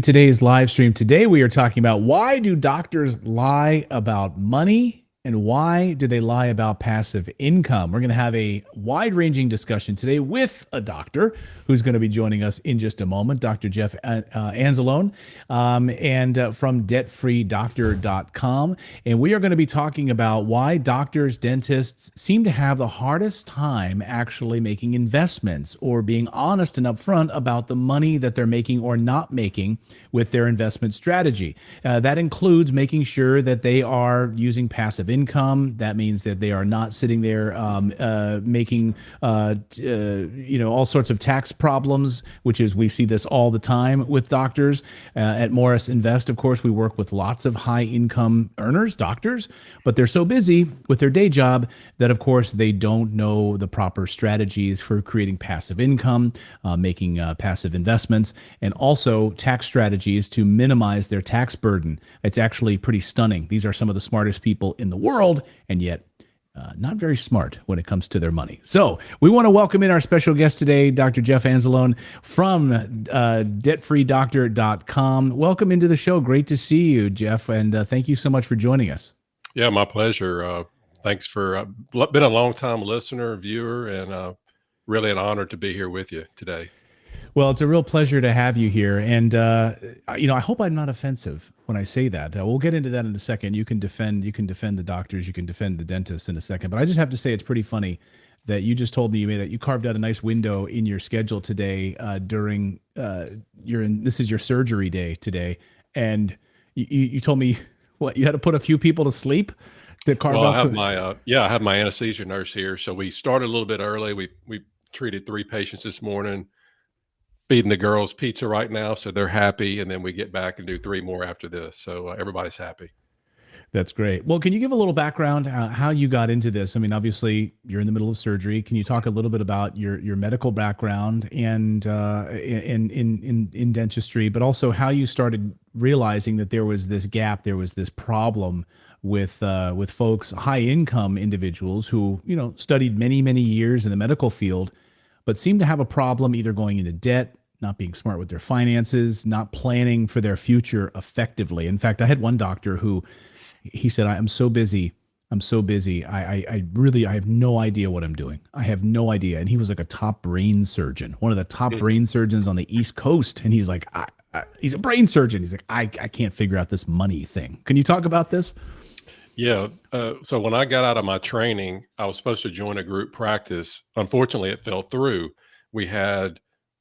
Today's live stream. Today we are talking about why do doctors lie about money and why do they lie about passive income? We're going to have a wide-ranging discussion today with a doctor who's going to be joining us in just a moment, Dr. Jeff Anzalone, and from debtfreedoctor.com. And we are going to be talking about why doctors, dentists seem to have the hardest time actually making investments or being honest and upfront about the money that they're making or not making with their investment strategy. That includes making sure that they are using passive income. That means that they are not sitting there making all sorts of tax problems, which is we see this all the time with doctors. At Morris Invest, of course, we work with lots of high income earners, doctors, but they're so busy with their day job that, of course, they don't know the proper strategies for creating passive income, making passive investments, and also tax strategies to minimize their tax burden. It's actually pretty stunning. These are some of the smartest people in the world, and yet not very smart when it comes to their money. So we want to welcome in our special guest today, Dr. Jeff Anzalone from debtfreedoctor.com. Welcome into the show. Great to see you, Jeff, and thank you so much for joining us. Yeah, my pleasure. Thanks for been a long time listener, viewer, and really an honor to be here with you today. Well, it's a real pleasure to have you here. And, I hope I'm not offensive when I say that. We'll get into that in a second. You can defend the doctors, you can defend the dentists in a second. But I just have to say it's pretty funny that you just told me you carved out a nice window in your schedule today during this is your surgery day today. And you told me you had to put a few people to sleep to carve out I have my anesthesia nurse here. So we started a little bit early. We treated 3 patients this morning. Feeding the girls pizza right now, so they're happy, and then we get back and do 3 more after this. So everybody's happy. That's great. Well, can you give a little background how you got into this? I mean, obviously, you're in the middle of surgery. Can you talk a little bit about your medical background and in dentistry, but also how you started realizing that there was this gap, there was this problem with folks, high income individuals who studied many years in the medical field, but seem to have a problem either going into debt, not being smart with their finances, not planning for their future effectively. In fact, I had one doctor who he said, I'm so busy. I have no idea what I'm doing. I have no idea. And he was like a top brain surgeon, one of the top brain surgeons on the East Coast. And he's like, he's a brain surgeon. He's like, I can't figure out this money thing. Can you talk about this? Yeah. So when I got out of my training, I was supposed to join a group practice. Unfortunately, it fell through. We had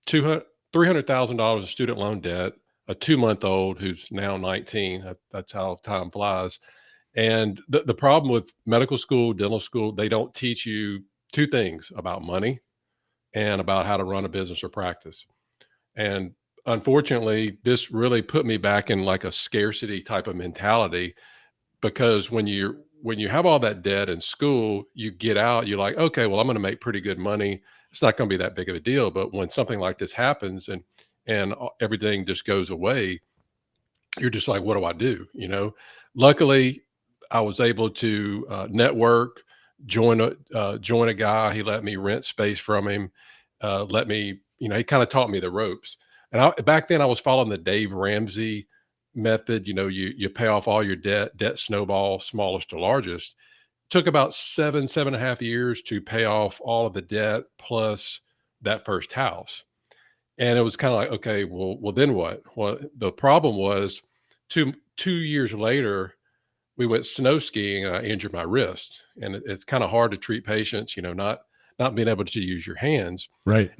$300,000 of student loan debt, a 2-month-old who's now 19. That's how time flies. And the problem with medical school, dental school, they don't teach you 2 things about money and about how to run a business or practice. And unfortunately, this really put me back in like a scarcity type of mentality, because when you have all that debt in school, you get out, you're like, okay, well, I'm going to make pretty good money. It's not going to be that big of a deal. But when something like this happens and everything just goes away, you're just like, what do I do? Luckily, I was able to network, join a guy. He let me rent space from him. Let me, he kind of taught me the ropes. And back then I was following the Dave Ramsey method. You pay off all your debt snowball, smallest to largest. Took about 7.5 years to pay off all of the debt plus that first house. And it was kind of like, okay, well, then what? Well, the problem was 2 years later, we went snow skiing and I injured my wrist. And it's kind of hard to treat patients, not being able to use your hands. Right.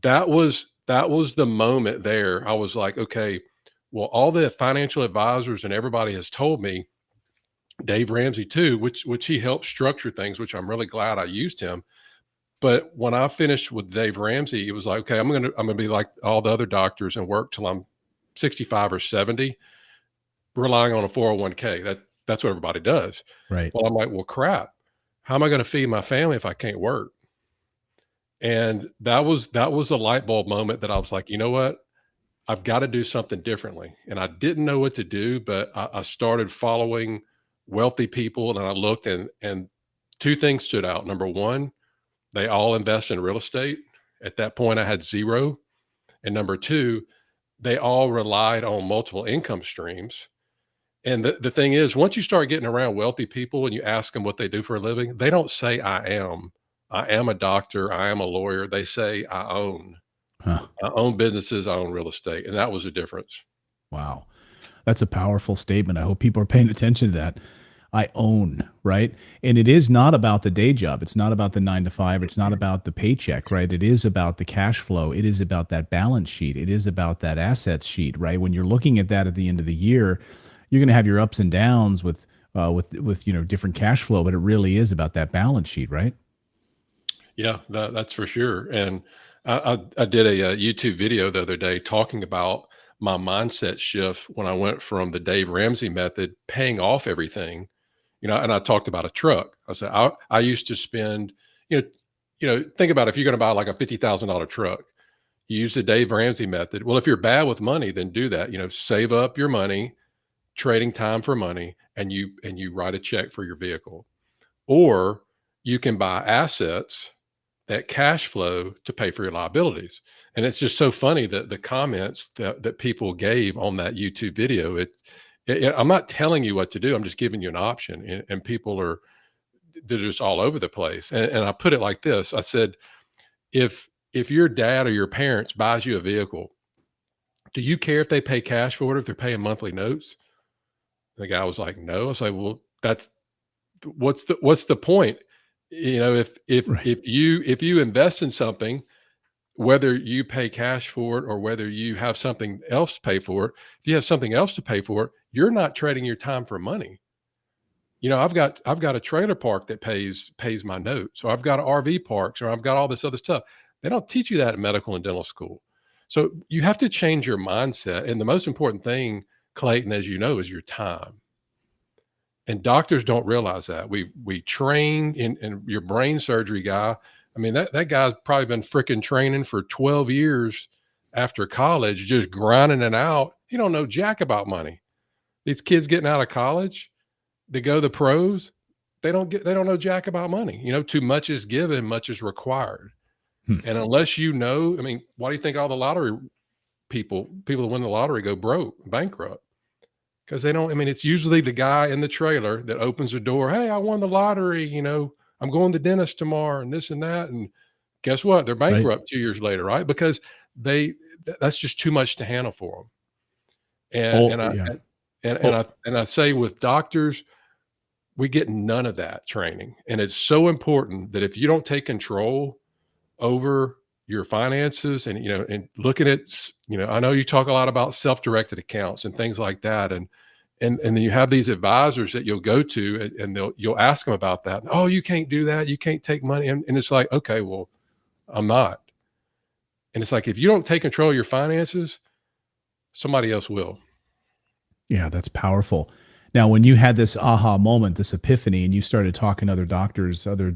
That was the moment there. I was like, okay, well, all the financial advisors and everybody has told me, Dave Ramsey too, which he helped structure things, which I'm really glad I used him. But when I finished with Dave Ramsey, it was like, okay, I'm gonna be like all the other doctors and work till I'm 65 or 70, relying on a 401k. That's what everybody does. Right. Well, I'm like, well, crap. How am I going to feed my family if I can't work? And that was a light bulb moment that I was like, you know what? I've got to do something differently. And I didn't know what to do, but I started following wealthy people, and I looked and 2 things stood out. Number one, they all invest in real estate. At that point, I had 0. And number 2, they all relied on multiple income streams. And the thing is, once you start getting around wealthy people and you ask them what they do for a living, they don't say, I am a doctor, I am a lawyer. They say, Huh. I own businesses, I own real estate. And that was the difference. Wow. That's a powerful statement. I hope people are paying attention to that. I own, right? And it is not about the day job. It's not about the 9 to 5. It's not about the paycheck, right? It is about the cash flow. It is about that balance sheet. It is about that assets sheet, right? When you're looking at that at the end of the year, you're going to have your ups and downs with different cash flow, but it really is about that balance sheet, right? Yeah, that's for sure. And I did a YouTube video the other day talking about my mindset shift when I went from the Dave Ramsey method, paying off everything, and I talked about a truck. I said, I used to spend, you know, think about if you're going to buy like a $50,000 truck, you use the Dave Ramsey method. Well, if you're bad with money, then do that, save up your money, trading time for money, and you write a check for your vehicle. Or you can buy assets that cash flow to pay for your liabilities. And it's just so funny that the comments that people gave on that YouTube video, I'm not telling you what to do. I'm just giving you an option. And people they're just all over the place. And I put it like this. I said, if your dad or your parents buys you a vehicle, do you care if they pay cash for it, if they're paying monthly notes? The guy was like, no. I was like, well, what's the point? If Right. if you invest in something, whether you pay cash for it or whether you have something else to pay for it, if you have something else to pay for it, you're not trading your time for money. I've got a trailer park that pays my note. So I've got RV parks, or I've got all this other stuff. They don't teach you that at medical and dental school. So you have to change your mindset. And the most important thing, Clayton, as you know, is your time. And doctors don't realize that. We train in your brain surgery guy. I mean, that guy's probably been freaking training for 12 years after college, just grinding it out. He don't know jack about money. These kids getting out of college, they go to the pros, they don't know jack about money. Too much is given, much is required. Hmm. And unless I mean, why do you think all the lottery people that win the lottery go broke, bankrupt? Because they don't, I mean, it's usually the guy in the trailer that opens the door. Hey, I won the lottery. I'm going to the dentist tomorrow and this and that. And guess what? They're Right. bankrupt 2 years later, right? Because that's just too much to handle for them. And, Oh, and I, yeah. Oh, and I say with doctors, we get none of that training. And it's so important that if you don't take control over your finances and looking at, I know you talk a lot about self-directed accounts and things like that. And then you have these advisors that you'll go to and you'll ask them about that. Oh, you can't do that. You can't take money. And it's like, okay, well, I'm not. And it's like, if you don't take control of your finances, somebody else will. yeah, that's powerful. Now, when you had this aha moment, this epiphany, and you started talking to other doctors, other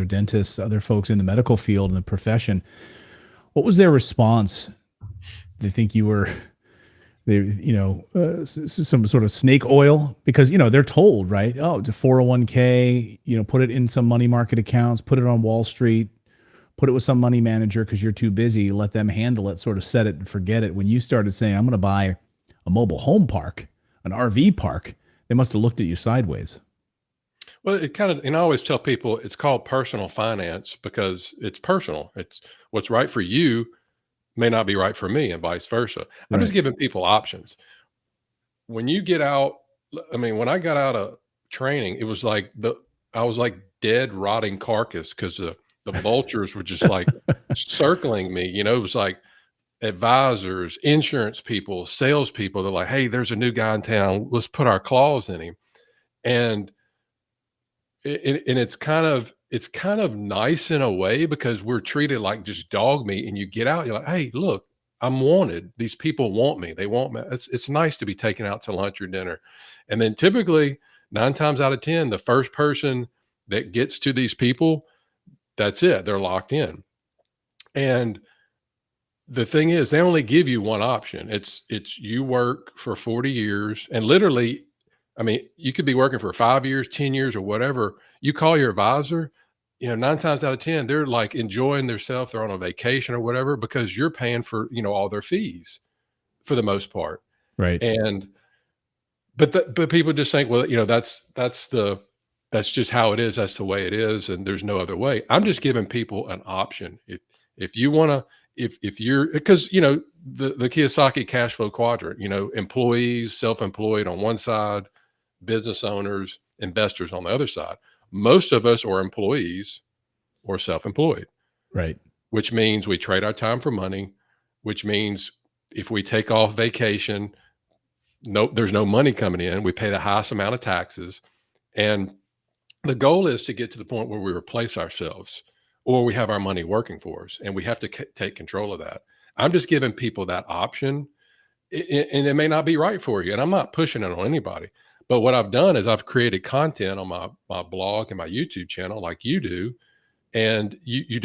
dentists, other folks in the medical field and the profession, what was their response? They think you were some sort of snake oil, because they're told, right? Oh, to 401k, put it in some money market accounts, put it on Wall Street, put it with some money manager because you're too busy. Let them handle it, sort of set it and forget it. When you started saying, I'm going to buy a mobile home park, an RV park, they must have looked at you sideways. Well, and I always tell people it's called personal finance because it's personal. It's what's right for you may not be right for me and vice versa. I'm just Right. giving people options. When you get out, I mean, when I got out of training, it was like I was like dead, rotting carcass because the vultures were just like circling me. It was like advisors, insurance people, salespeople. They're like, "Hey, there's a new guy in town. Let's put our claws in him." And it's kind of nice in a way because we're treated like just dog meat. And you get out, you're like, "Hey, look, I'm wanted. These people want me. They want me." It's nice to be taken out to lunch or dinner. And then typically 9 times out of 10, the first person that gets to these people, that's it. They're locked in. And the thing is, they only give you one option. It's you work for 40 years and literally, I mean, you could be working for 5 years, 10 years or whatever. You call your advisor, 9 times out of 10, they're like enjoying themselves. They're on a vacation or whatever because you're paying for, all their fees for the most part. Right. And but people just think, well, that's just how it is. That's the way it is, and there's no other way. I'm just giving people an option. If you want to, if you're, because the Kiyosaki cash flow quadrant, employees, self-employed on one side, business owners, investors on the other side. Most of us are employees or self-employed, Right. which means we trade our time for money, which means if we take off vacation, there's no money coming in. We pay the highest amount of taxes. And the goal is to get to the point where we replace ourselves or we have our money working for us, and we have to take control of that. I'm just giving people that option, and it may not be right for you. And I'm not pushing it on anybody. But what I've done is I've created content on my blog and my YouTube channel like you do. And you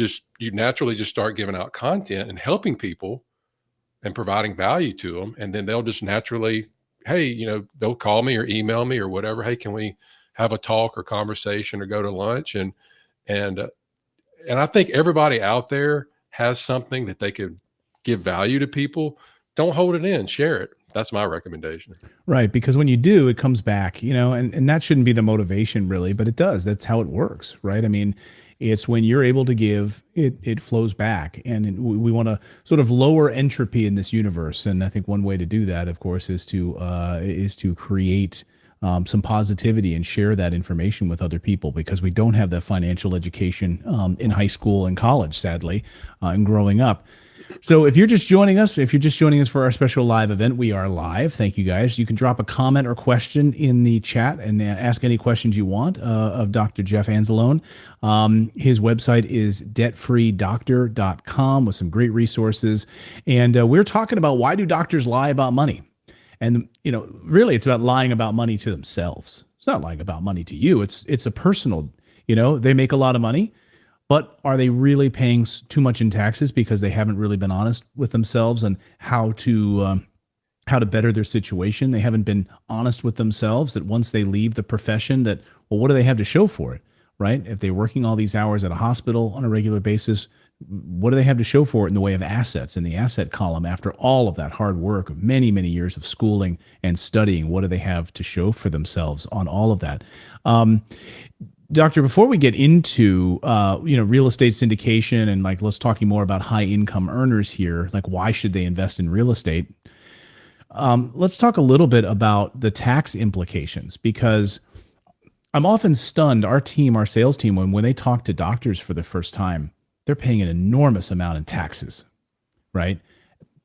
naturally just start giving out content and helping people and providing value to them. And then they'll just naturally, hey, they'll call me or email me or whatever. Hey, can we have a talk or conversation or go to lunch? And I think everybody out there has something that they could give value to people. Don't hold it in, share it. That's my recommendation. Right. Because when you do, it comes back, and that shouldn't be the motivation really, but it does. That's how it works. Right. I mean, it's when you're able to give, it flows back. And we want to sort of lower entropy in this universe. And I think one way to do that, of course, is to create some positivity and share that information with other people, because we don't have that financial education in high school and college, sadly, and growing up. So if you're just joining us for our special live event, we are live. Thank you, guys. You can drop a comment or question in the chat and ask any questions you want of Dr. Jeff Anzalone. His website is debtfreedoctor.com with some great resources. And we're talking about, why do doctors lie about money? And, really it's about lying about money to themselves. It's not lying about money to you. It's a personal, they make a lot of money. But are they really paying too much in taxes because they haven't really been honest with themselves and how to better their situation? They haven't been honest with themselves that once they leave the profession, that, well, what do they have to show for it, right? If they're working all these hours at a hospital on a regular basis, what do they have to show for it in the way of assets in the asset column after all of that hard work of many, many years of schooling and studying? What do they have to show for themselves on all of that? Doctor, before we get into real estate syndication and let's talking more about high income earners here, why should they invest in real estate? Let's talk a little bit about the tax implications, because I'm often stunned. Our sales team, when they talk to doctors for the first time, they're paying an enormous amount in taxes, right?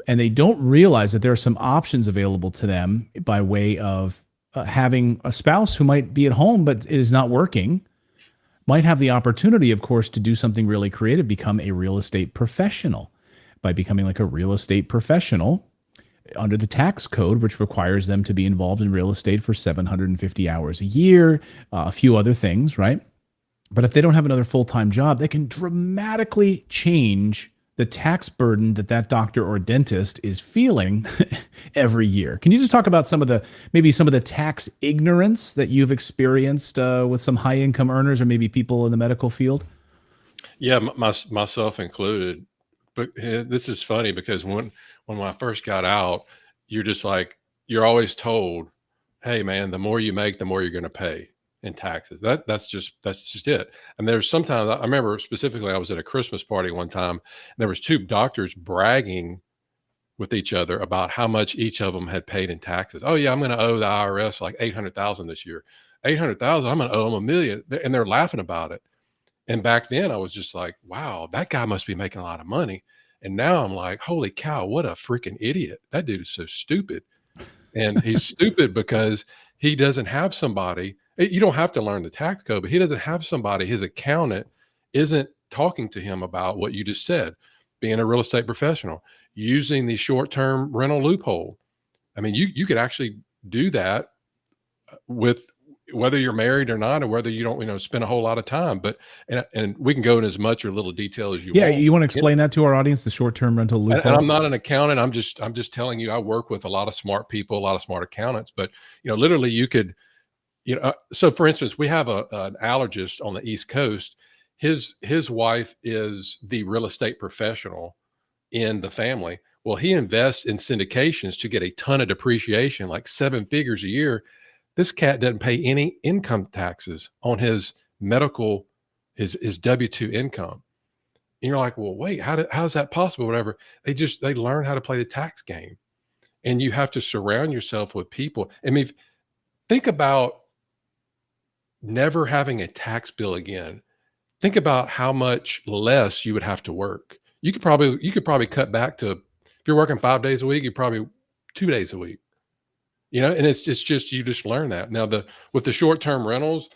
And they don't realize that there are some options available to them by way of having a spouse who might be at home but is not working, might have the opportunity, of course, to do something really creative, become a real estate professional. By becoming a real estate professional under the tax code, which requires them to be involved in real estate for 750 hours a year, a few other things, right? But if they don't have another full-time job, they can dramatically change the tax burden that doctor or dentist is feeling every year. Can you just talk about some of the tax ignorance that you've experienced with some high income earners or maybe people in the medical field? Yeah, myself included. But this is funny because when I first got out, you're always told, hey man, the more you make, the more you're going to pay in taxes. That's just it. And there's sometimes, I remember specifically, I was at a Christmas party one time, and there was two doctors bragging with each other about how much each of them had paid in taxes. Oh yeah, I'm going to owe the IRS like $800,000 this year. $800,000, I'm going to owe them $1 million. And they're laughing about it. And back then I was just like, wow, that guy must be making a lot of money. And now I'm like, holy cow, what a freaking idiot. That dude is so stupid. And he's stupid because he doesn't have somebody. You don't have to learn the tax code, but he doesn't have somebody. His accountant isn't talking to him about what you just said, being a real estate professional, using the short-term rental loophole. I mean, you could actually do that with whether you're married or not, or whether you don't, spend a whole lot of time. But and we can go in as much or little detail as you want. Yeah, you want to explain that to our audience, the short-term rental loophole? And I'm not an accountant. I'm just telling you, I work with a lot of smart people, a lot of smart accountants. But literally, you could. So for instance, we have an allergist on the East Coast. His wife is the real estate professional in the family. Well, he invests in syndications to get a ton of depreciation, like 7 figures a year. This cat doesn't pay any income taxes on his medical, his W-2 income. And you're like, well, wait, how's that possible? Whatever. They learn how to play the tax game. And you have to surround yourself with people. I mean, think about never having a tax bill again. Think about how much less you would have to work. You could probably cut back to, if you're working 5 days a week, you probably 2 days a week. And it's just you just learn that. Now with the short-term rentals,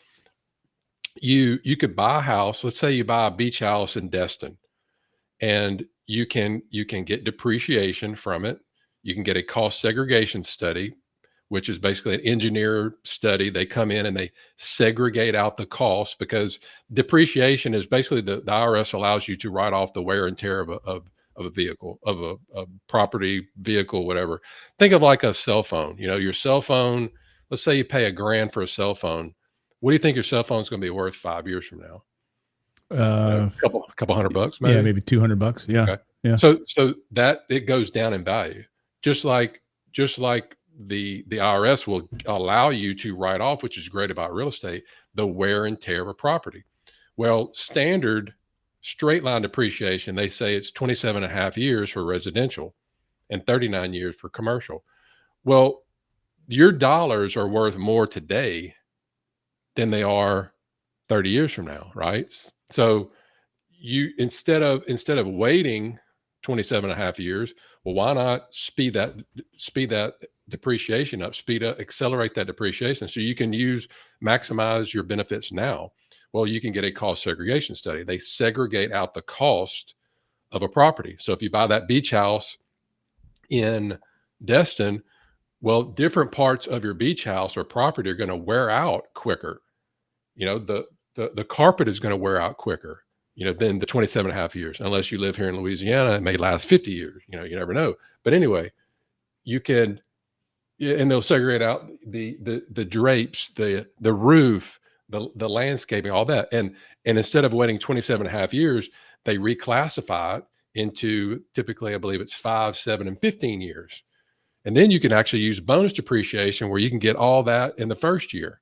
you could buy a house. Let's say you buy a beach house in Destin, and you can get depreciation from it. You can get a cost segregation study, which is basically an engineer study. They come in and they segregate out the cost, because depreciation is basically the IRS allows you to write off the wear and tear of a vehicle, of a property, vehicle, whatever. Think of like a cell phone. Your cell phone. Let's say you pay $1,000 for a cell phone. What do you think your cell phone is going to be worth 5 years from now? A couple $100, maybe. Yeah, maybe $200. Yeah. Okay. Yeah. So that it goes down in value, just like the IRS will allow you to write off, which is great about real estate, the wear and tear of a property. Well, standard straight line depreciation, they say it's 27.5 years for residential and 39 years for commercial. Well, your dollars are worth more today than they are 30 years from now, right? So you instead of waiting 27.5 years, well, why not speed that depreciation up, accelerate that depreciation, so you can maximize your benefits now. Well, you can get a cost segregation study. They segregate out the cost of a property. So if you buy that beach house in Destin, well, different parts of your beach house or property are going to wear out quicker. The carpet is going to wear out quicker, than the 27.5 years. Unless you live here in Louisiana, it may last 50 years. You never know. But anyway, you can, and they'll segregate out the drapes, the roof, the landscaping, all that. And instead of waiting 27.5 years, they reclassify it into, typically, I believe it's 5, 7, and 15 years. And then you can actually use bonus depreciation, where you can get all that in the first year.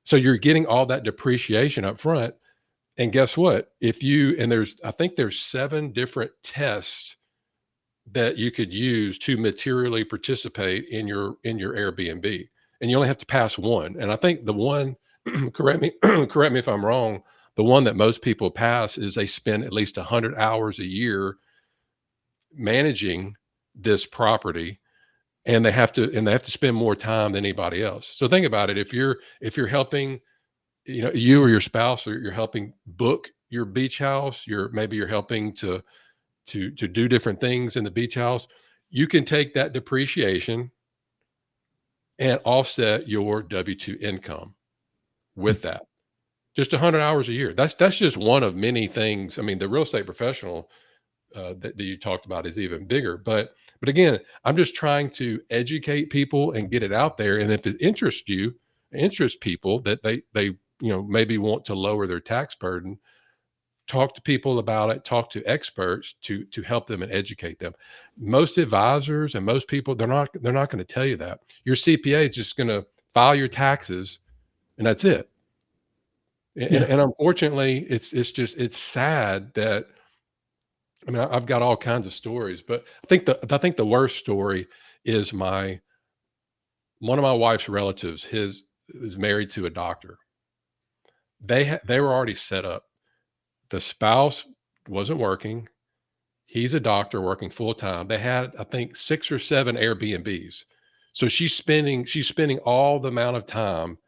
So you're getting all that depreciation up front. And guess what? I think there's 7 different tests that you could use to materially participate in your Airbnb. And you only have to pass one. And I think the one, correct me if I'm wrong, the one that most people pass is they spend at least 100 hours a year managing this property. And they have to spend more time than anybody else. So think about it. If you're helping, you or your spouse, or you're helping book your beach house, maybe you're helping to do different things in the beach house, you can take that depreciation and offset your W-2 income with that. Just 100 hours a year. That's just one of many things. I mean, the real estate professional that you talked about is even bigger. But again, I'm just trying to educate people and get it out there. And if it interests people that they maybe want to lower their tax burden, talk to people about it, talk to experts to help them and educate them. Most advisors and most people, they're not going to tell you that. Your CPA is just going to file your taxes, and that's it. And unfortunately, it's sad that, I mean, I've got all kinds of stories, but I think the worst story is one of my wife's relatives. Is married to a doctor. They were already set up. The spouse wasn't working. He's a doctor working full time. They had, I think, 6 or 7 Airbnbs. So she's spending all the amount of time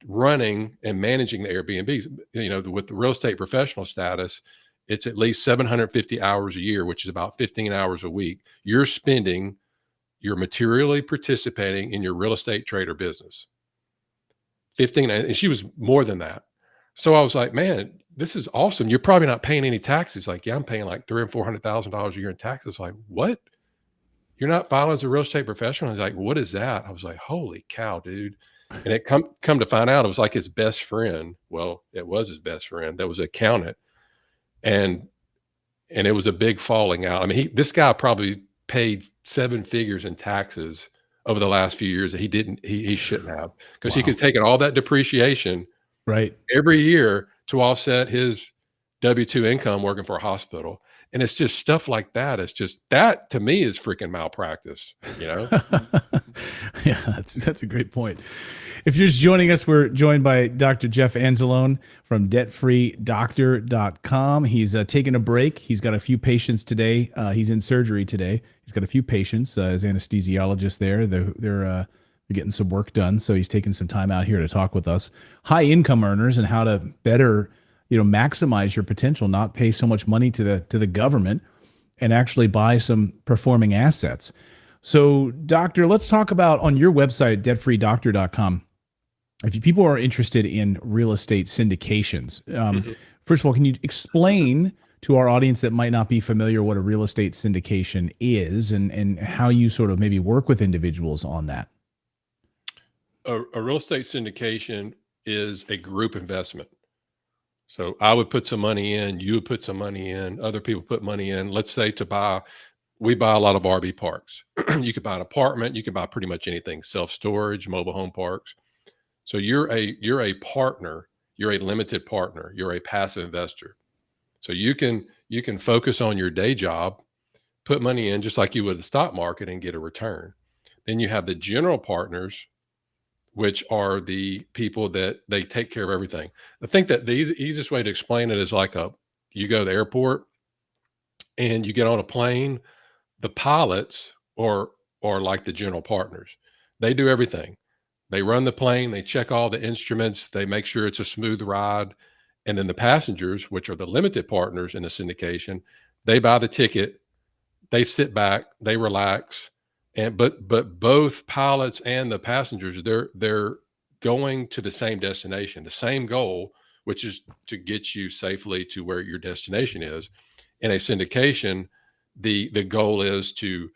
running and managing the Airbnbs. With the real estate professional status, it's at least 750 hours a year, which is about 15 hours a week. You're materially participating in your real estate trader business. 15, and she was more than that. So I was like, man, this is awesome. You're probably not paying any taxes. Like, yeah, I'm paying like $300,000 and $400,000 a year in taxes. Like, what? You're not filing as a real estate professional? He's like, what is that? I was like, holy cow, dude. And it come to find out, it was like his best friend. Well, it was his best friend that was an accountant. And it was a big falling out. I mean, this guy probably paid 7 figures in taxes over the last few years that he shouldn't have, because he Wow. could take all that depreciation Right. every year to offset his W-2 income working for a hospital. And it's just stuff like that. It's just that, to me, is freaking malpractice, you know? Yeah, that's a great point. If you're just joining us, we're joined by Dr. Jeff Anzalone from debtfreedoctor.com. He's taking a break. He's got a few patients today. He's in surgery today. He's got a few patients as anesthesiologist there. They're getting some work done, so he's taking some time out here to talk with us. High income earners and how to better, maximize your potential, not pay so much money to the government, and actually buy some performing assets. So, doctor, let's talk about on your website, debtfreedoctor.com. If people are interested in real estate syndications, first of all, can you explain to our audience that might not be familiar what a real estate syndication is and how you sort of maybe work with individuals on that? A real estate syndication is a group investment. So I would put some money in, you would put some money in, other people put money in. Let's say we buy a lot of RV parks. You could buy an apartment, you can buy pretty much anything, self-storage, mobile home parks. So you're a partner, you're a limited partner, you're a passive investor. So you can focus on your day job, put money in just like you would the stock market and get a return. Then you have the general partners, which are the people that they take care of everything. I think that the easiest way to explain it is like you go to the airport and you get on a plane. The pilots are like the general partners. They do everything. They run the plane, they check all the instruments, they make sure it's a smooth ride. And then the passengers, which are the limited partners in the syndication, they buy the ticket, they sit back, they relax. And but both pilots and the passengers, they're going to the same destination, the same goal, which is to get you safely to where your destination is. In a syndication, the goal is to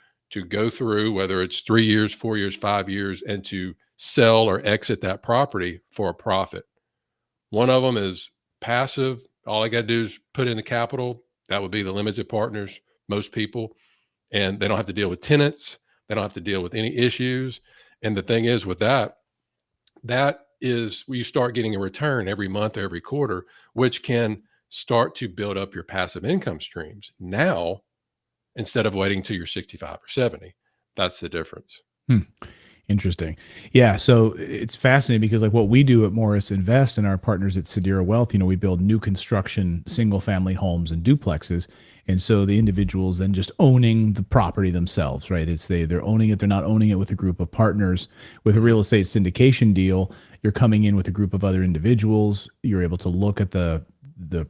go through, whether it's 3 years, 4 years, 5 years, and to sell or exit that property for a profit. One of them is passive. All I got to do is put in the capital. That would be the limited partners, most people, and they don't have to deal with tenants. They don't have to deal with any issues. And the thing is with that is where you start getting a return every month or every quarter, which can start to build up your passive income streams now instead of waiting till you're 65 or 70. That's the difference. Interesting. Yeah. So it's fascinating because like what we do at Morris Invest and our partners at Sedera Wealth, we build new construction, single family homes and duplexes. And so the individuals then just owning the property themselves, right? They're owning it. They're not owning it with a group of partners. With a real estate syndication deal, you're coming in with a group of other individuals. You're able to look at the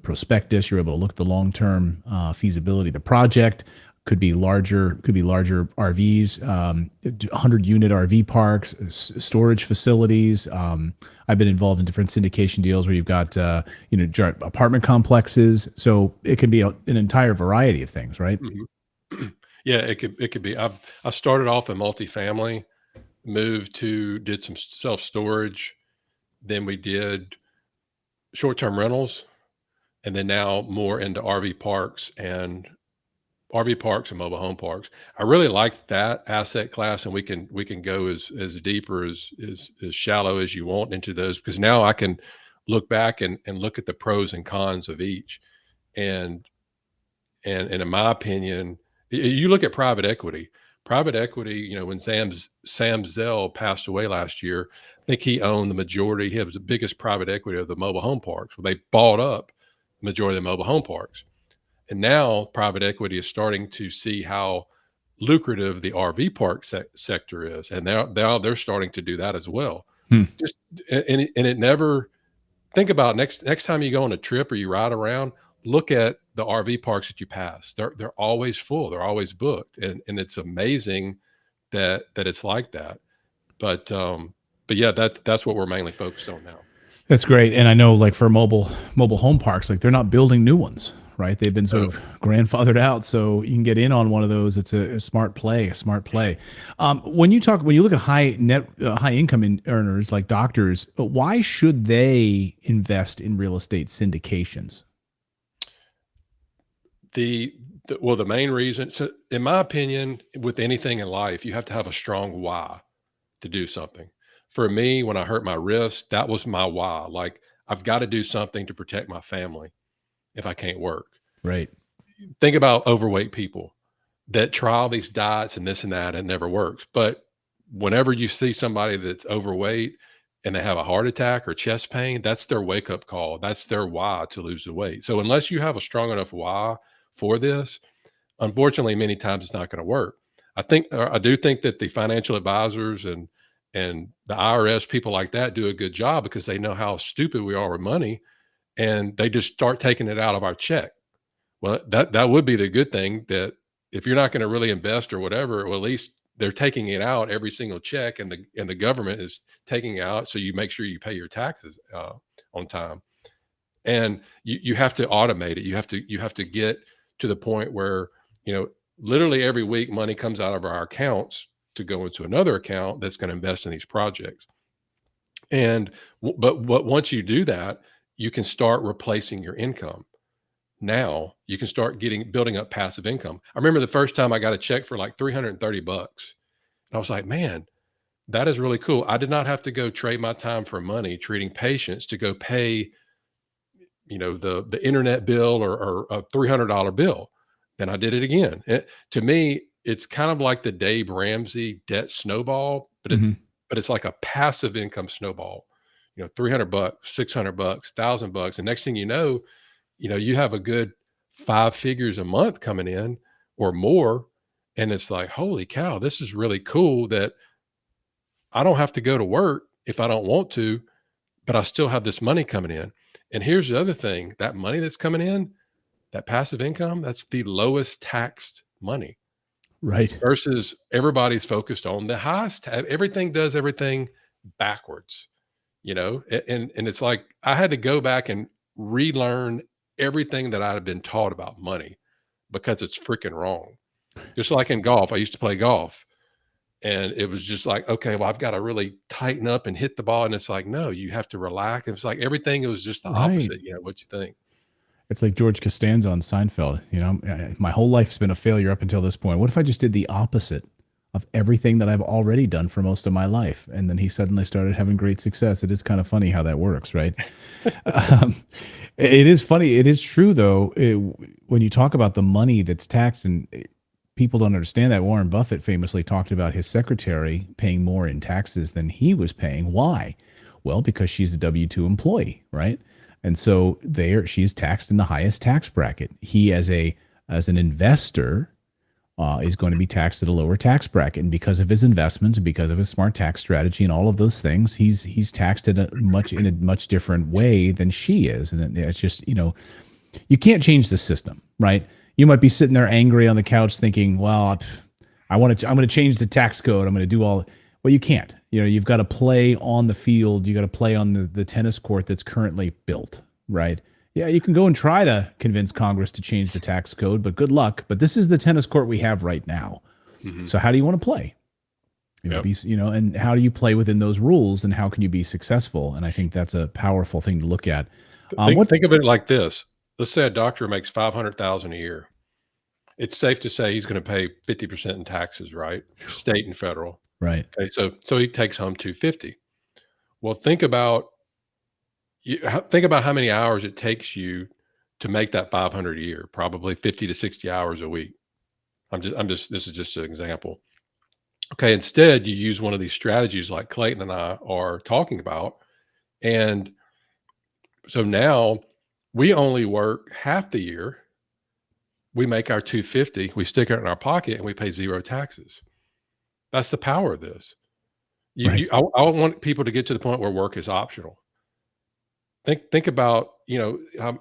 prospectus. You're able to look at the long-term feasibility of the project. Could be larger RVs, 100-unit RV parks, storage facilities. I've been involved in different syndication deals where you've got apartment complexes. So it can be an entire variety of things, right? Mm-hmm. Yeah, it could be. I started off in multifamily, did some self-storage, then we did short-term rentals, and then now more into RV parks and mobile home parks. I really like that asset class, and we can go as deep or as shallow as you want into those, because now I can look back and look at the pros and cons of each. And in my opinion, you look at private equity. Private equity, when Sam Zell passed away last year, I think he owned the majority. He was the biggest private equity of the mobile home parks. Well, they bought up the majority of the mobile home parks. And now private equity is starting to see how lucrative the RV park sector is, and now they're starting to do that as well. Just and it never think about next time you go on a trip or you ride around, look at the RV parks that you pass. They're always full. They're always booked, and it's amazing that it's like that. But yeah, that's what we're mainly focused on now. That's great. And I know like for mobile home parks, like they're not building new ones, right? They've been sort of grandfathered out. So you can get in on one of those. It's a smart play. When you look at high income earners like doctors, why should they invest in real estate syndications? Well, the main reason, so in my opinion, with anything in life, you have to have a strong why to do something. For me, when I hurt my wrist, that was my why. Like, I've got to do something to protect my family if I can't work. Right. Think about overweight people that try all these diets and this and that, and it never works. But whenever you see somebody that's overweight and they have a heart attack or chest pain, that's their wake up call. That's their why to lose the weight. So unless you have a strong enough why for this, unfortunately, many times it's not going to work. I do think that the financial advisors and the IRS, people like that, do a good job because they know how stupid we are with money, and they just start taking it out of our check. Well, that would be the good thing, that if you're not gonna really invest or whatever, well, at least they're taking it out every single check, and the government is taking it out, so you make sure you pay your taxes, on time. And you have to automate it. You have to get to the point where, literally every week money comes out of our accounts to go into another account that's gonna invest in these projects. And but once you do that, you can start replacing your income. Now you can start building up passive income. I remember the first time I got a check for like 330 bucks. And I was like, man, that is really cool. I did not have to go trade my time for money treating patients to go pay, the internet bill or a $300 bill. Then I did it again. To me, it's kind of like the Dave Ramsey debt snowball, but it's Mhm. but it's like a passive income snowball. 300 bucks, 600 bucks, 1,000 bucks. And next thing you have a good 5 figures a month coming in or more, and it's like, "Holy cow, this is really cool that I don't have to go to work if I don't want to, but I still have this money coming in." And here's the other thing, that money that's coming in, that passive income, that's the lowest taxed money Right. versus everybody's focused on the highest everything does everything backwards. And it's like I had to go back and relearn everything that I had been taught about money because it's freaking wrong. Just like in golf, I used to play golf, and it was just like, okay, well, I've got to really tighten up and hit the ball. And it's like, no, you have to relax. It was like everything, it was just the Right. opposite. What you think? It's like George Costanza on Seinfeld. My whole life's been a failure up until this point. What if I just did the opposite of everything that I've already done for most of my life? And then he suddenly started having great success. It is kind of funny how that works, right? um, it is funny. It is true, though, when you talk about the money that's taxed, and people don't understand that. Warren Buffett famously talked about his secretary paying more in taxes than he was paying. Why? Well, because she's a W-2 employee, right? And so she's taxed in the highest tax bracket. He, as an investor, is going to be taxed at a lower tax bracket. And because of his investments and because of his smart tax strategy and all of those things, he's taxed in a much different way than she is. And it's just, you can't change the system, right? You might be sitting there angry on the couch thinking, well, I'm going to change the tax code. I'm going to do all. Well, you can't. You've got to play on the field. You got to play on the tennis court that's currently built, right? Yeah, you can go and try to convince Congress to change the tax code, but good luck. But this is the tennis court we have right now. Mhm. So how do you want to play? Yep. And how do you play within those rules, and how can you be successful? And I think that's a powerful thing to look at. Think of it like this. Let's say a doctor makes 500,000 a year. It's safe to say he's going to pay 50% in taxes, right? State and federal. Right. Okay, so he takes home 250. Well, think about how many hours it takes you to make that 500 a year. Probably 50 to 60 hours a week. This is just an example. Okay, instead you use one of these strategies like Clayton and I are talking about, and so now we only work half the year. We make our 250, we stick it in our pocket, and we pay zero taxes. That's the power of this. Right. I want people to get to the point where work is optional. Think about,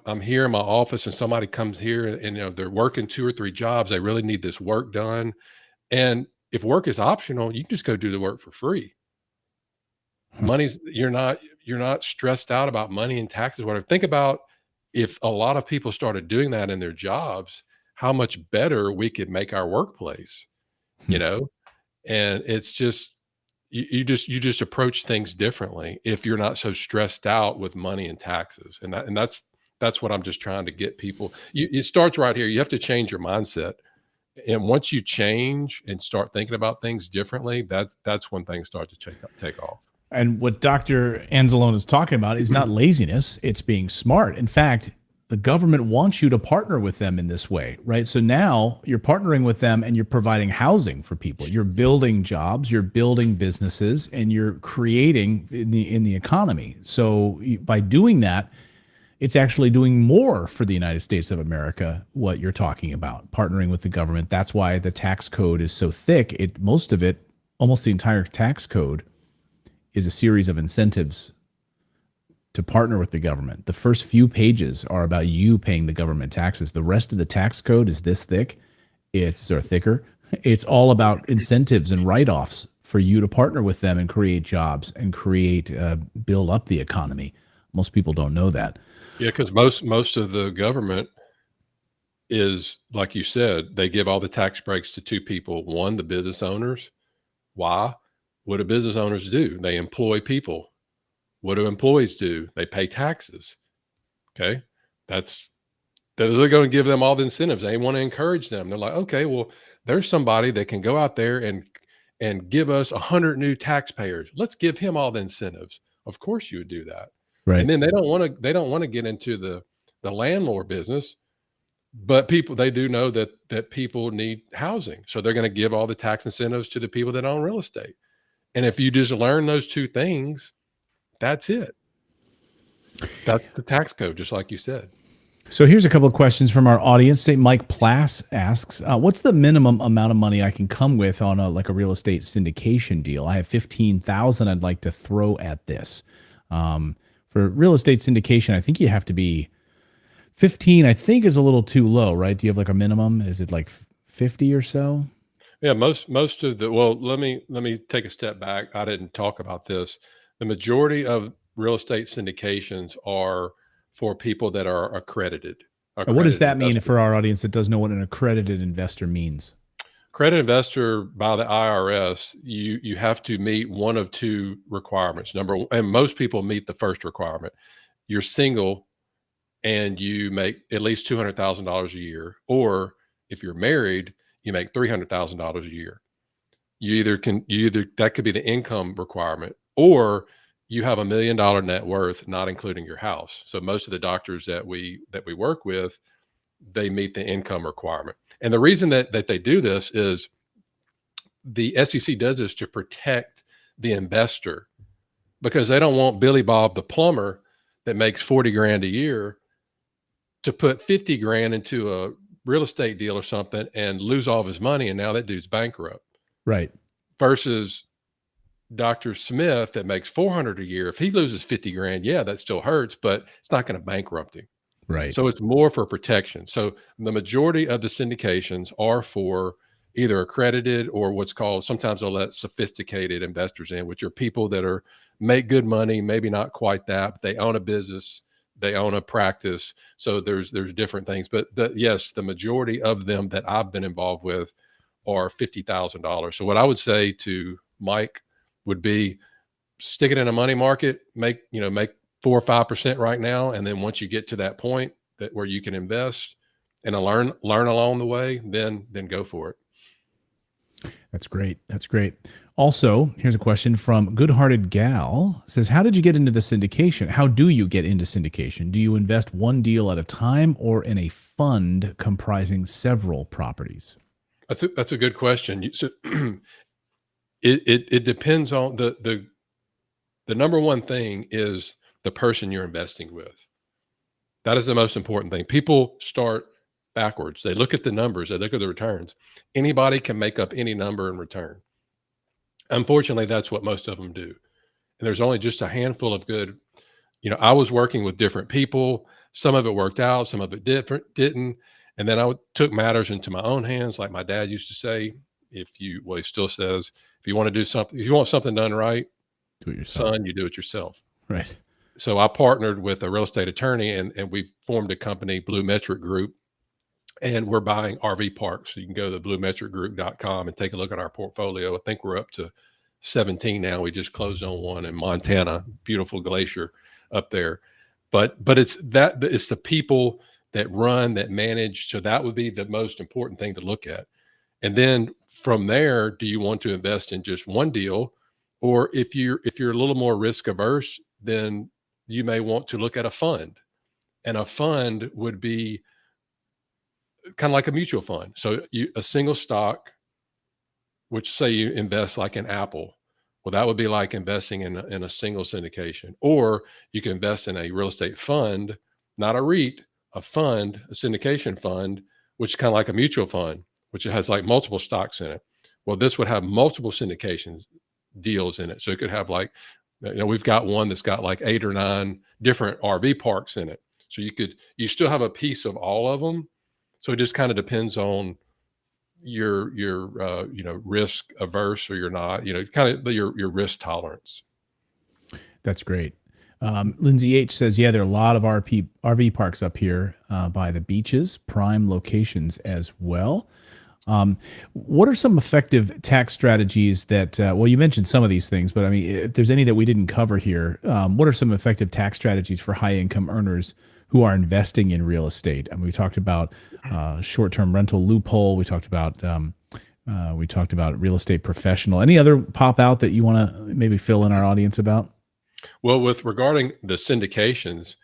I'm here in my office and somebody comes here and, they're working 2 or 3 jobs. They really need this work done. And if work is optional, you can just go do the work for free. Huh. You're not stressed out about money and taxes, whatever. Think about if a lot of people started doing that in their jobs, how much better we could make our workplace, you Hmm. know? And it's just you just approach things differently if you're not so stressed out with money and taxes. And that's that's what I'm just trying to get people. It starts right here. You have to change your mindset. And once you change and start thinking about things differently, that's when things start to take off. And what Dr. Anzalone is talking about is not laziness, it's being smart. In fact, the government wants you to partner with them in this way, right? So now you're partnering with them and you're providing housing for people. You're building jobs, you're building businesses, and you're creating in the economy. So by doing that, it's actually doing more for the United States of America, what you're talking about, partnering with the government. That's why the tax code is so thick. Most of it, almost the entire tax code, is a series of incentives to partner with the government. The first few pages are about you paying the government taxes. The rest of the tax code is this thick. Or thicker. It's all about incentives and write-offs for you to partner with them and create jobs and build up the economy. Most people don't know that. Yeah, because most of the government is, like you said, they give all the tax breaks to two people. One, the business owners. Why? What do business owners do? They employ people. What do employees do? They pay taxes. Okay. They're going to give them all the incentives. They want to encourage them. They're like, okay, well, there's somebody that can go out there and give us 100 new taxpayers. Let's give him all the incentives. Of course you would do that. Right. And then they don't want to get into the landlord business, but they do know that people need housing. So they're going to give all the tax incentives to the people that own real estate. And if you just learn those two things, that's it. That's the tax code, just like you said. So here's a couple of questions from our audience. St. Mike Plass asks, what's the minimum amount of money I can come with on a real estate syndication deal? I have $15,000 I'd like to throw at this. For real estate syndication, I think you have to be 15, I think is a little too low, right? Do you have like a minimum? Is it like 50 or so? Yeah, most of the, well, let me take a step back. I didn't talk about this. The majority of real estate syndications are for people that are accredited. And what does that mean for our audience that doesn't know what an accredited investor means? Accredited investor by the IRS, you have to meet one of two requirements. Number one, and most people meet the first requirement. You're single and you make at least $200,000 a year, or if you're married, you make $300,000 a year. That could be the income requirement, or you have $1 million net worth, not including your house. So most of the doctors that we work with, they meet the income requirement. And the reason that they do this is the SEC does this to protect the investor, because they don't want Billy Bob the plumber that makes 40 grand a year to put 50 grand into a real estate deal or something and lose all of his money. And now that dude's bankrupt. Right. Versus Dr. Smith that makes 400 a year. If he loses 50 grand, yeah, that still hurts, but it's not going to bankrupt him. Right. So it's more for protection. So the majority of the syndications are for either accredited or what's called, sometimes they'll let sophisticated investors in, which are people that make good money, maybe not quite that, but they own a business, they own a practice. So there's different things, but yes, the majority of them that I've been involved with are $50,000. So what I would say to Mike would be, stick it in a money market, make 4 or 5% right now. And then once you get to that point where you can invest and learn along the way, then go for it. That's great. That's great. Also, here's a question from Good-Hearted Gal. It says, how did you get into the syndication? How do you get into syndication? Do you invest one deal at a time or in a fund comprising several properties? That's a good question. So it depends on the number one thing is the person you're investing with. That is the most important thing. People start backwards. They look at the numbers, they look at the returns. Anybody can make up any number in return. Unfortunately, that's what most of them do. And there's only just a handful of good, I was working with different people. Some of it worked out, some of it didn't. And then I took matters into my own hands. Like my dad used to say, he still says, if you want to do something, if you want something done right, do it yourself. Son, you do it yourself. Right. So I partnered with a real estate attorney and we formed a company, Blue Metric Group, and we're buying RV parks. So you can go to bluemetricgroup.com and take a look at our portfolio. I think we're up to 17 now. We just closed on one in Montana, beautiful glacier up there. But it's it's the people that run, that manage. So that would be the most important thing to look at. And then from there, do you want to invest in just one deal? Or if you're a little more risk averse, then you may want to look at a fund. And a fund would be kind of like a mutual fund. So a single stock, which say you invest like in Apple. Well, that would be like investing in a single syndication. Or you can invest in a real estate fund, not a REIT, a fund, a syndication fund, which is kind of like a mutual fund, which has like multiple stocks in it. Well, this would have multiple syndications deals in it. So it could have like, we've got one that's got like 8 or 9 different RV parks in it. So you still have a piece of all of them. So it just kind of depends on you're risk averse or you're not, kind of your risk tolerance. That's great. Lindsay H says, yeah, there are a lot of RV parks up here by the beaches, prime locations as well. What are some effective tax strategies that, well, you mentioned some of these things, but I mean, if there's any that we didn't cover here, what are some effective tax strategies for high income earners who are investing in real estate? I mean, we talked about short-term rental loophole. We talked about real estate professional. Any other pop out that you want to maybe fill in our audience about? Well, with regarding the syndications,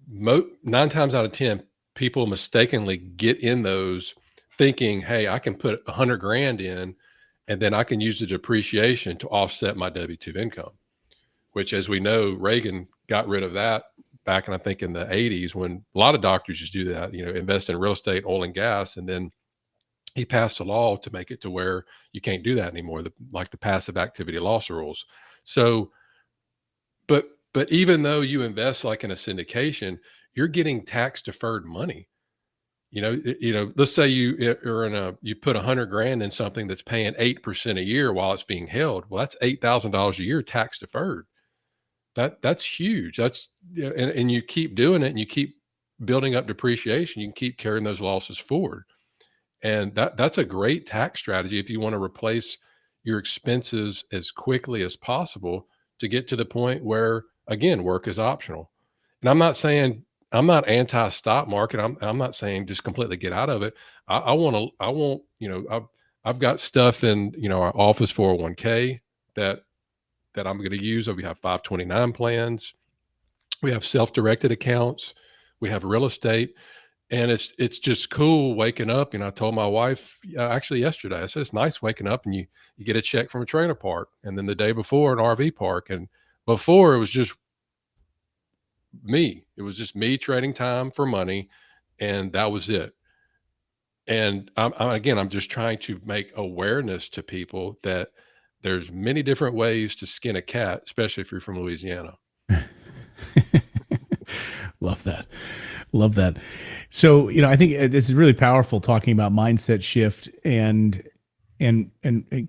9 times out of 10, people mistakenly get in those thinking, hey, I can put 100 grand in and then I can use the depreciation to offset my W-2 income, which, as we know, Reagan got rid of that back in, I think, in the 80s, when a lot of doctors just do that, invest in real estate, oil and gas. And then he passed a law to make it to where you can't do that anymore, like the passive activity loss rules. So, but even though you invest like in a syndication, you're getting tax deferred money. Let's say you put 100 grand in something that's paying 8% a year while it's being held. Well, that's $8,000 a year tax deferred. That's huge. And you keep doing it and you keep building up depreciation. You can keep carrying those losses forward. And that's a great tax strategy if you want to replace your expenses as quickly as possible to get to the point where, again, work is optional. And I'm not anti stock market. I'm not saying just completely get out of it. I've got stuff in, our office 401k that I'm going to use. We have 529 plans. We have self-directed accounts. We have real estate. And it's just cool waking up. I told my wife actually yesterday, I said, it's nice waking up and you get a check from a trailer park. And then the day before, an RV park. And before, it was just me. It was just me trading time for money. And that was it. And I'm just trying to make awareness to people that there's many different ways to skin a cat, especially if you're from Louisiana. Love that. Love that. So, I think this is really powerful, talking about mindset shift and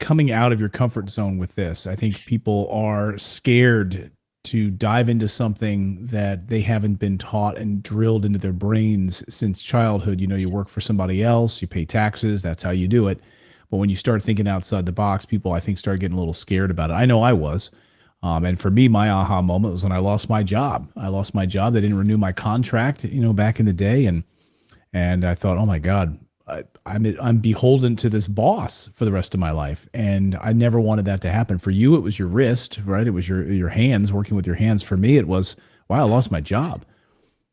coming out of your comfort zone with this. I think people are scared to dive into something that they haven't been taught and drilled into their brains since childhood. You work for somebody else, you pay taxes, that's how you do it. But when you start thinking outside the box, people, I think, start getting a little scared about it. I know I was. And for me, my aha moment was when I lost my job. They didn't renew my contract, back in the day. And I thought, oh my God, I'm beholden to this boss for the rest of my life. And I never wanted that to happen. For you, it was your wrist, right? It was your hands, working with your hands. For me, it was, wow, I lost my job.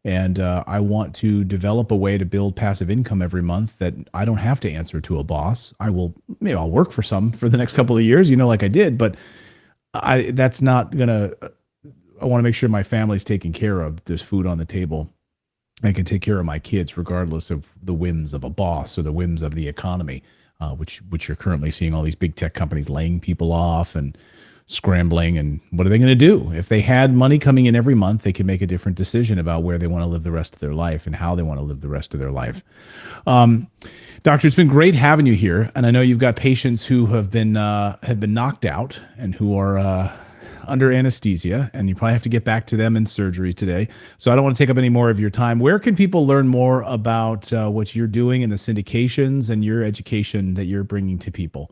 And I want to develop a way to build passive income every month that I don't have to answer to a boss. I'll work for some for the next couple of years, like I did, but that's not gonna. I want to make sure my family's taken care of. There's food on the table. I can take care of my kids regardless of the whims of a boss or the whims of the economy, which you're currently seeing all these big tech companies laying people off and scrambling. And what are they going to do? If they had money coming in every month, they could make a different decision about where they want to live the rest of their life and how they want to live the rest of their life. Doctor, it's been great having you here. And I know you've got patients who have been knocked out and who are under anesthesia, and you probably have to get back to them in surgery today. So I don't want to take up any more of your time. Where can people learn more about what you're doing in the syndications and your education that you're bringing to people?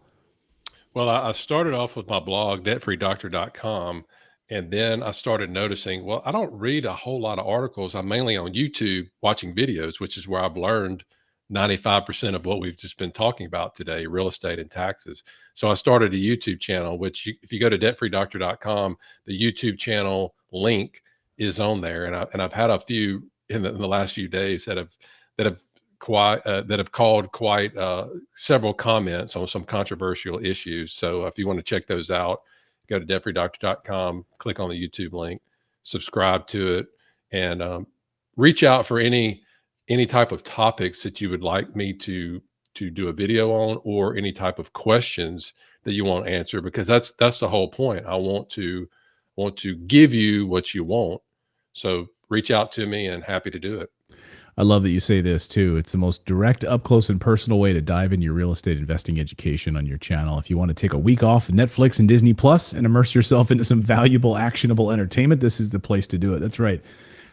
Well, I started off with my blog, debtfreedoctor.com, And then I started noticing, well, I don't read a whole lot of articles. I'm mainly on YouTube watching videos, which is where I've learned 95% of what we've just been talking about today, real estate and taxes. So I started a YouTube channel, which if you go to debtfreedoctor.com, the YouTube channel link is on there. And I've had a few in the last few days that have called quite several comments on some controversial issues. So if you want to check those out, go to debtfreedoctor.com, click on the YouTube link, subscribe to it, and reach out for any type of topics that you would like me to do a video on, or any type of questions that you want to answer, because that's the whole point. I want to give you what you want. So reach out to me, and happy to do it. I love that you say this too. It's the most direct, up close, and personal way to dive into your real estate investing education on your channel. If you want to take a week off Netflix and Disney Plus and immerse yourself into some valuable, actionable entertainment, this is the place to do it. That's right.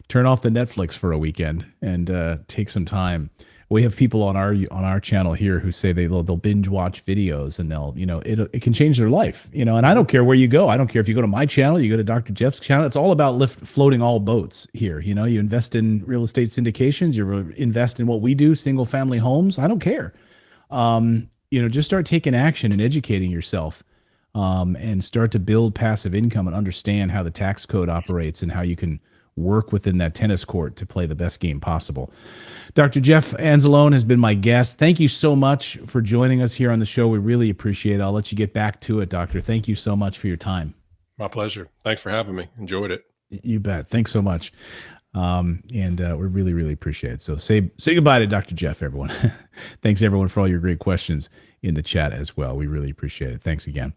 Turn off the Netflix for a weekend and take some time. We have people on our channel here who say they'll binge watch videos, and they'll, it can change their life, and I don't care where you go. I don't care if you go to my channel, you go to Dr. Jeff's channel. It's all about floating all boats here. You invest in real estate syndications, you invest in what we do, single family homes. I don't care. Just start taking action and educating yourself, and start to build passive income and understand how the tax code operates and how you can work within that tennis court to play the best game possible. Dr. Jeff Anzalone has been my guest. Thank you so much for joining us here on the show. We really appreciate it. I'll let you get back to it, Doctor. Thank you so much for your time. My pleasure. Thanks for having me. Enjoyed it. You bet. Thanks so much. And we really, really appreciate it. So say goodbye to Dr. Jeff, everyone. Thanks, everyone, for all your great questions in the chat as well. We really appreciate it. Thanks again.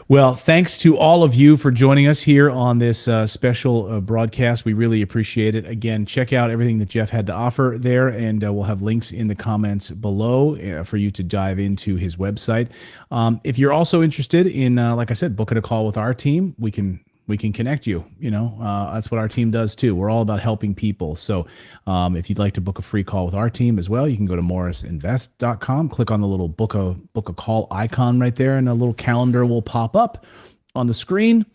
Well, thanks to all of you for joining us here on this special broadcast. We really appreciate it. Again, check out everything that Jeff had to offer there, and we'll have links in the comments below for you to dive into his website. If you're also interested in, like I said, booking a call with our team, we can connect you. That's what our team does too. We're all about helping people. So if you'd like to book a free call with our team as well, you can go to morrisinvest.com, click on the little book a call icon right there, and a little calendar will pop up on the screen,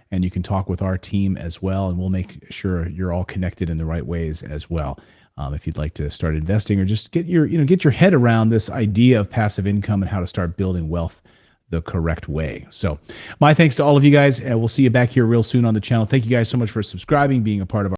and you can talk with our team as well, and we'll make sure you're all connected in the right ways as well. If you'd like to start investing, or just get your head around this idea of passive income and how to start building wealth the correct way. So my thanks to all of you guys, and we'll see you back here real soon on the channel. Thank you guys so much for subscribing, being a part of our